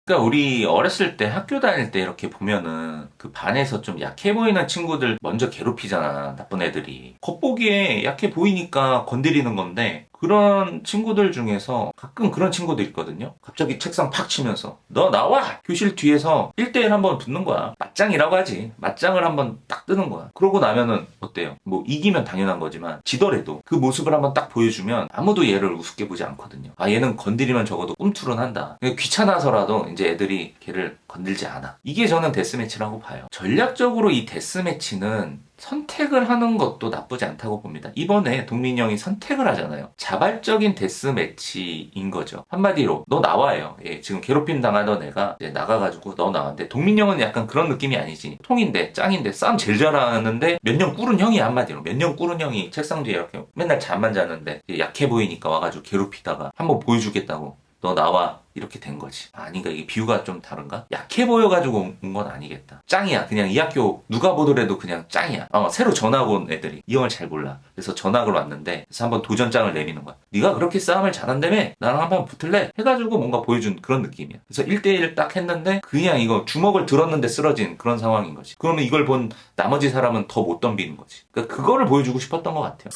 그러니까 우리 어렸을 때 학교 다닐 때 이렇게 보면은 그 반에서 좀 약해 보이는 친구들 먼저 괴롭히잖아, 나쁜 애들이. 겉보기에 약해 보이니까 건드리는 건데 그런 친구들 중에서 가끔 그런 친구들 있거든요. 갑자기 책상 팍 치면서 너 나와! 교실 뒤에서 1대1 한번 붙는 거야. 맞짱이라고 하지. 맞짱을 한번 딱 뜨는 거야. 그러고 나면은 어때요? 뭐 이기면 당연한 거지만 지더라도 그 모습을 한번 딱 보여주면 아무도 얘를 우습게 보지 않거든요. 아, 얘는 건드리면 적어도 꿈틀은 한다. 귀찮아서라도 이제 애들이 걔를 건들지 않아. 이게 저는 데스매치라고 봐요. 전략적으로 이 데스매치는 선택을 하는 것도 나쁘지 않다고 봅니다. 이번에 동민이 형이 선택을 하잖아요. 자발적인 데스매치인 거죠. 한마디로 너 나와요. 예, 지금 괴롭힘 당하던 애가 이제 나가가지고 너 나왔는데 동민이 형은 약간 그런 느낌이 아니지. 통인데 짱인데 싸움 제일 잘하는데 몇 년 꿇은 형이야. 한마디로 몇 년 꿇은 형이 책상 뒤에 이렇게 맨날 잠만 자는데 약해 보이니까 와가지고 괴롭히다가 한번 보여주겠다고 너 나와 이렇게 된 거지. 아닌가? 이게 비유가 좀 다른가? 약해 보여가지고 온 건 아니겠다. 짱이야. 그냥 이 학교 누가 보더라도 그냥 짱이야. 새로 전학 온 애들이 이 형을 잘 몰라. 그래서 전학을 왔는데 그래서 한번 도전장을 내미는 거야. 네가 그렇게 싸움을 잘한다며? 나랑 한번 붙을래? 해가지고 뭔가 보여준 그런 느낌이야. 그래서 1대1 딱 했는데 그냥 이거 주먹을 들었는데 쓰러진 그런 상황인 거지. 그러면 이걸 본 나머지 사람은 더 못 덤비는 거지. 그러니까 그거를 보여주고 싶었던 것 같아요.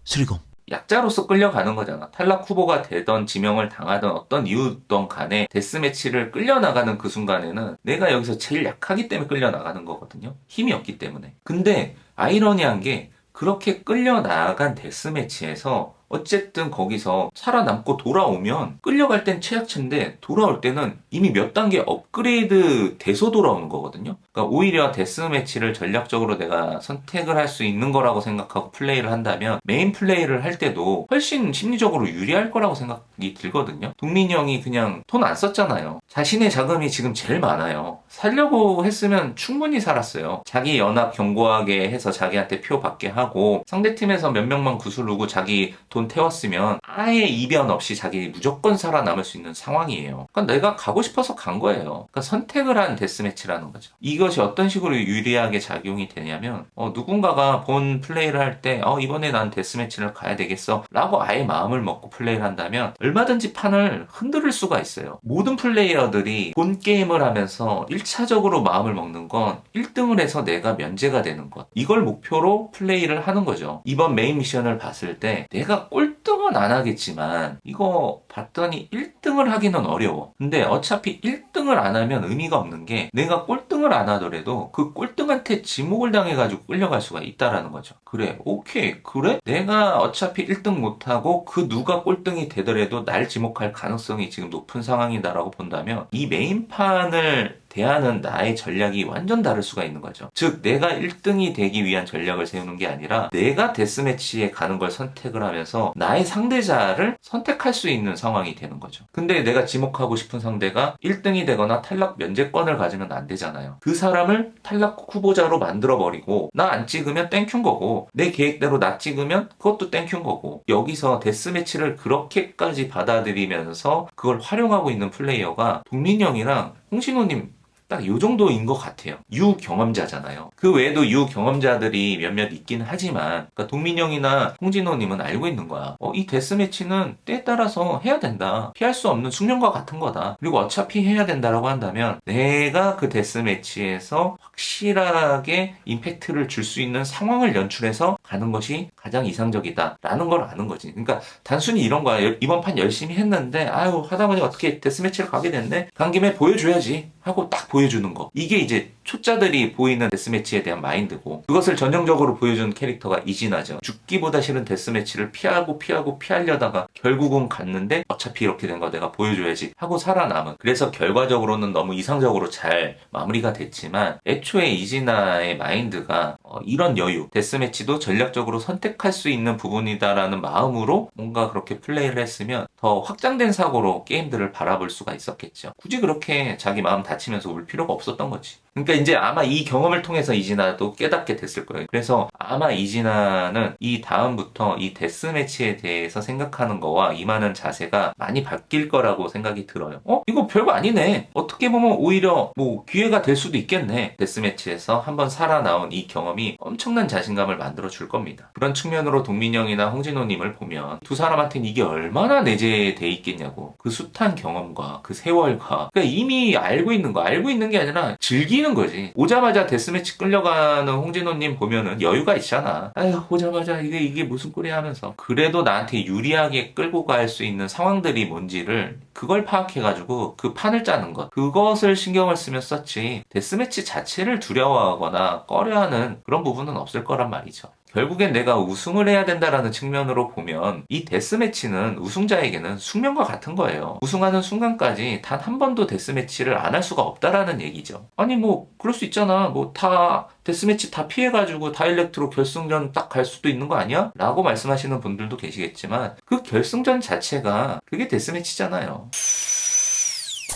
수리검. 약자로서 끌려가는 거잖아. 탈락 후보가 되던 지명을 당하던 어떤 이유든 간에 데스매치를 끌려나가는 그 순간에는 내가 여기서 제일 약하기 때문에 끌려나가는 거거든요. 힘이 없기 때문에. 근데 아이러니한 게 그렇게 끌려나간 데스매치에서 어쨌든 거기서 살아남고 돌아오면 끌려갈 땐 최약체인데 돌아올 때는 이미 몇 단계 업그레이드 돼서 돌아오는 거거든요. 그러니까 오히려 데스매치를 전략적으로 내가 선택을 할 수 있는 거라고 생각하고 플레이를 한다면 메인 플레이를 할 때도 훨씬 심리적으로 유리할 거라고 생각이 들거든요. 동민이 형이 그냥 돈 안 썼잖아요. 자신의 자금이 지금 제일 많아요. 살려고 했으면 충분히 살았어요. 자기 연합 견고하게 해서 자기한테 표 받게 하고 상대팀에서 몇 명만 구슬르고 자기 돈 태웠으면 아예 이변 없이 자기 무조건 살아남을 수 있는 상황이에요. 그러니까 내가 가고 싶어서 간 거예요. 그러니까 선택을 한 데스매치라는 거죠. 이것이 어떤 식으로 유리하게 작용이 되냐면 누군가가 본 플레이를 할 때 이번에 난 데스매치를 가야 되겠어 라고 아예 마음을 먹고 플레이를 한다면 얼마든지 판을 흔들 수가 있어요. 모든 플레이어들이 본 게임을 하면서 1차적으로 마음을 먹는 건 1등을 해서 내가 면제가 되는 것. 이걸 목표로 플레이를 하는 거죠. 이번 메인 미션을 봤을 때 내가 꼴등은 안 하겠지만 이거 봤더니 1등을 하기는 어려워. 근데 어차피 1등을 안 하면 의미가 없는 게 내가 꼴등을 안 하더라도 그 꼴등한테 지목을 당해가지고 끌려갈 수가 있다라는 거죠. 그래, 오케이, 그래? 내가 어차피 1등 못하고 그 누가 꼴등이 되더라도 날 지목할 가능성이 지금 높은 상황이다라고 본다면 이 메인판을 대하는 나의 전략이 완전 다를 수가 있는 거죠. 즉 내가 1등이 되기 위한 전략을 세우는 게 아니라 내가 데스매치에 가는 걸 선택을 하면서 나의 상대자를 선택할 수 있는 상황이 되는 거죠. 근데 내가 지목하고 싶은 상대가 1등이 되거나 탈락 면제권을 가지면 안 되잖아요. 그 사람을 탈락 후보자로 만들어버리고 나 안 찍으면 땡큐인 거고 내 계획대로 나 찍으면 그것도 땡큐인 거고 여기서 데스매치를 그렇게까지 받아들이면서 그걸 활용하고 있는 플레이어가 동민이 형이랑 홍신호님 딱 요 정도인 것 같아요. 유경험자잖아요. 그 외에도 유경험자들이 몇몇 있긴 하지만 그러니까 동민형이나 홍진호님은 알고 있는 거야. 이 데스매치는 때에 따라서 해야 된다. 피할 수 없는 숙련과 같은 거다. 그리고 어차피 해야 된다라고 한다면 내가 그 데스매치에서 확실하게 임팩트를 줄 수 있는 상황을 연출해서 가는 것이 가장 이상적이다라는 걸 아는 거지. 그러니까 단순히 이런 거야. 이번 판 열심히 했는데 아유 하다 보니 어떻게 데스매치를 가게 됐네. 간 김에 보여줘야지 하고 딱 보여주는 거. 이게 이제 초짜들이 보이는 데스매치에 대한 마인드고 그것을 전형적으로 보여준 캐릭터가 이진아죠. 죽기보다 싫은 데스매치를 피하려다가 결국은 갔는데 어차피 이렇게 된 거 내가 보여줘야지 하고 살아남은. 그래서 결과적으로는 너무 이상적으로 잘 마무리가 됐지만 애초에 이진아의 마인드가 이런 여유, 데스매치도 전략적으로 선택할 수 있는 부분이다라는 마음으로 뭔가 그렇게 플레이를 했으면 더 확장된 사고로 게임들을 바라볼 수가 있었겠죠. 굳이 그렇게 자기 마음 다치면서 울 필요가 없었던 거지. 그러니까 이제 아마 이 경험을 통해서 이진아도 깨닫게 됐을 거예요. 그래서 아마 이진아는 이 다음부터 이 데스매치에 대해서 생각하는 거와 임하는 자세가 많이 바뀔 거라고 생각이 들어요. 이거 별거 아니네. 어떻게 보면 오히려 뭐 기회가 될 수도 있겠네. 데스매치에서 한번 살아나온 이 경험이 엄청난 자신감을 만들어 줄 겁니다. 그런 측면으로 동민형이나 홍진호님을 보면 두 사람한테는 이게 얼마나 내재 배제돼 있겠냐고. 그 숱한 경험과 그 세월과. 그러니까 이미 알고 있는 거, 알고 있는 게 아니라 즐기는 거지. 오자마자 데스매치 끌려가는 홍진호님 보면은 여유가 있잖아. 아휴, 오자마자 이게 무슨 꼴이야 하면서. 그래도 나한테 유리하게 끌고 갈 수 있는 상황들이 뭔지를 그걸 파악해가지고 그 판을 짜는 것. 그것을 신경을 쓰면 썼지. 데스매치 자체를 두려워하거나 꺼려하는 그런 부분은 없을 거란 말이죠. 결국엔 내가 우승을 해야 된다라는 측면으로 보면 이 데스매치는 우승자에게는 숙명과 같은 거예요. 우승하는 순간까지 단 한 번도 데스매치를 안 할 수가 없다라는 얘기죠. 아니 뭐 그럴 수 있잖아. 뭐 다 데스매치 다 피해가지고 다이렉트로 결승전 딱 갈 수도 있는 거 아니야? 라고 말씀하시는 분들도 계시겠지만 그 결승전 자체가 그게 데스매치잖아요.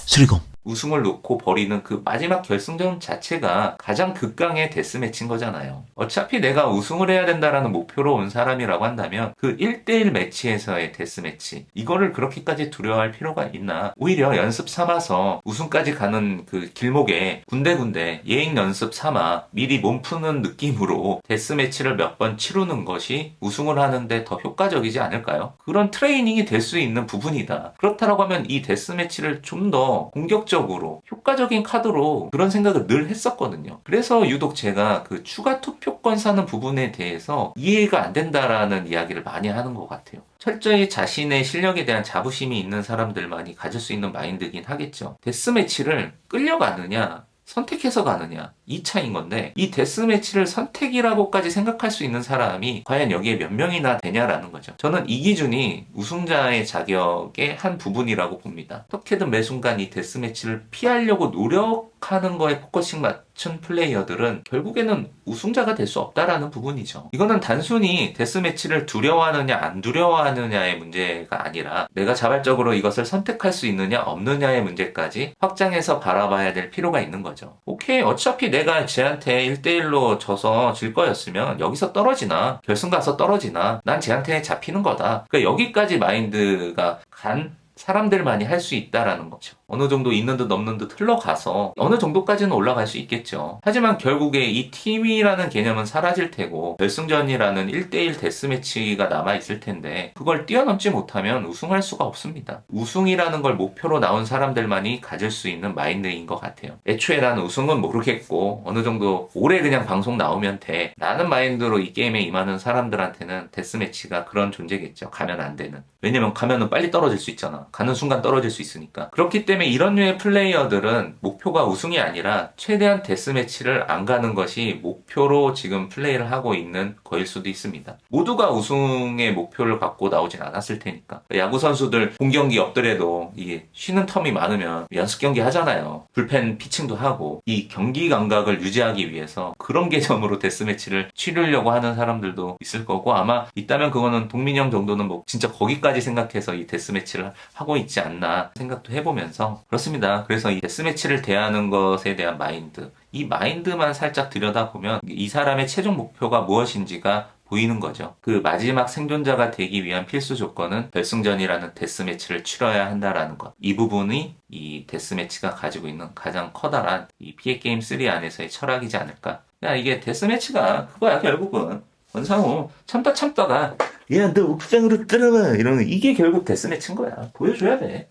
수리공. 우승을 놓고 벌이는 그 마지막 결승전 자체가 가장 극강의 데스매치인 거잖아요. 어차피 내가 우승을 해야 된다라는 목표로 온 사람이라고 한다면 그 1대1 매치에서의 데스매치 이거를 그렇게까지 두려워할 필요가 있나? 오히려 연습 삼아서 우승까지 가는 그 길목에 군데군데 예행 연습 삼아 미리 몸 푸는 느낌으로 데스매치를 몇 번 치르는 것이 우승을 하는데 더 효과적이지 않을까요? 그런 트레이닝이 될 수 있는 부분이다. 그렇다고 하면 이 데스매치를 좀 더 공격적으로 효과적인 카드로 그런 생각을 늘 했었거든요. 그래서 유독 제가 그 추가 투표권 사는 부분에 대해서 이해가 안 된다라는 이야기를 많이 하는 것 같아요. 철저히 자신의 실력에 대한 자부심이 있는 사람들만이 가질 수 있는 마인드긴 하겠죠. 데스매치를 끌려가느냐 선택해서 가느냐 이 차이인 건데 이 데스매치를 선택이라고까지 생각할 수 있는 사람이 과연 여기에 몇 명이나 되냐라는 거죠. 저는 이 기준이 우승자의 자격의 한 부분이라고 봅니다. 어떻게든 매 순간 이 데스매치를 피하려고 노력하는 거에 포커싱 맞춘 플레이어들은 결국에는 우승자가 될 수 없다라는 부분이죠. 이거는 단순히 데스매치를 두려워하느냐 안 두려워하느냐의 문제가 아니라 내가 자발적으로 이것을 선택할 수 있느냐 없느냐의 문제까지 확장해서 바라봐야 될 필요가 있는 거죠. 오케이, 어차피 내가 쟤한테 1대1로 져서 질 거였으면 여기서 떨어지나 결승 가서 떨어지나 난 쟤한테 잡히는 거다. 그러니까 여기까지 마인드가 간 사람들만이 할 수 있다라는 거죠. 어느 정도 있는 듯 없는 듯 흘러가서 어느 정도까지는 올라갈 수 있겠죠. 하지만 결국에 이 팀이라는 개념은 사라질 테고 결승전이라는 1대1 데스매치가 남아있을 텐데 그걸 뛰어넘지 못하면 우승할 수가 없습니다. 우승이라는 걸 목표로 나온 사람들만이 가질 수 있는 마인드인 것 같아요. 애초에 나는 우승은 모르겠고 어느 정도 오래 그냥 방송 나오면 돼 라는 마인드로 이 게임에 임하는 사람들한테는 데스매치가 그런 존재겠죠. 가면 안 되는. 왜냐면 가면은 빨리 떨어질 수 있잖아. 가는 순간 떨어질 수 있으니까. 그렇기 때문에 이런 류의 플레이어들은 목표가 우승이 아니라 최대한 데스매치를 안 가는 것이 목표로 지금 플레이를 하고 있는 거일 수도 있습니다. 모두가 우승의 목표를 갖고 나오진 않았을 테니까. 야구 선수들 본 경기 없더라도 이게 쉬는 텀이 많으면 연습 경기 하잖아요. 불펜 피칭도 하고 이 경기 감각을 유지하기 위해서 그런 개념으로 데스매치를 치르려고 하는 사람들도 있을 거고 아마 있다면 그거는 동민형 정도는 뭐 진짜 거기까지 생각해서 이 데스매치를 하고 있지 않나 생각도 해보면서 그렇습니다. 그래서 이 데스매치를 대하는 것에 대한 마인드 이 마인드만 살짝 들여다보면 이 사람의 최종 목표가 무엇인지가 보이는 거죠. 그 마지막 생존자가 되기 위한 필수 조건은 결승전이라는 데스매치를 치러야 한다라는 것. 이 부분이 이 데스매치가 가지고 있는 가장 커다란 이 PA게임 3 안에서의 철학이지 않을까. 야, 이게 데스매치가 그거야 결국은. 원상호 참다가 야 너 옥상으로 들어가 이러면 이게 결국 데스매치인 거야. 보여줘야 돼.